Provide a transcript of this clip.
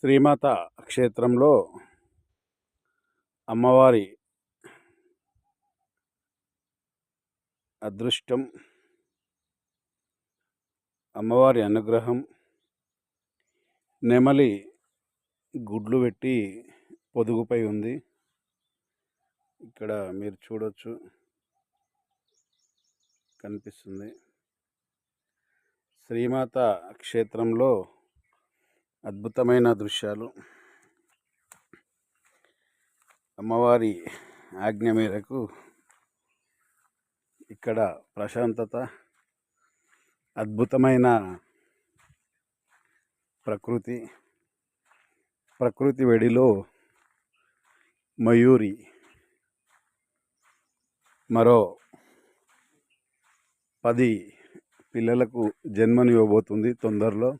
శ్రీమాత క్షేత్రంలో అమ్మవారి అదృష్టం, అమ్మవారి అనుగ్రహం, నెమలి గుడ్లు పెట్టి పొదుగుపై ఉంది. ఇక్కడ మీరు చూడొచ్చు, కనిపిస్తుంది. శ్రీమాత క్షేత్రంలో అద్భుతమైన దృశ్యాలు. అమ్మవారి ఆజ్ఞ మేరకు ఇక్కడ ప్రశాంతత, అద్భుతమైన ప్రకృతి వెడిలో మయూరి మరో 10 పిల్లలకు జన్మనివ్వబోతుంది తొందరలో.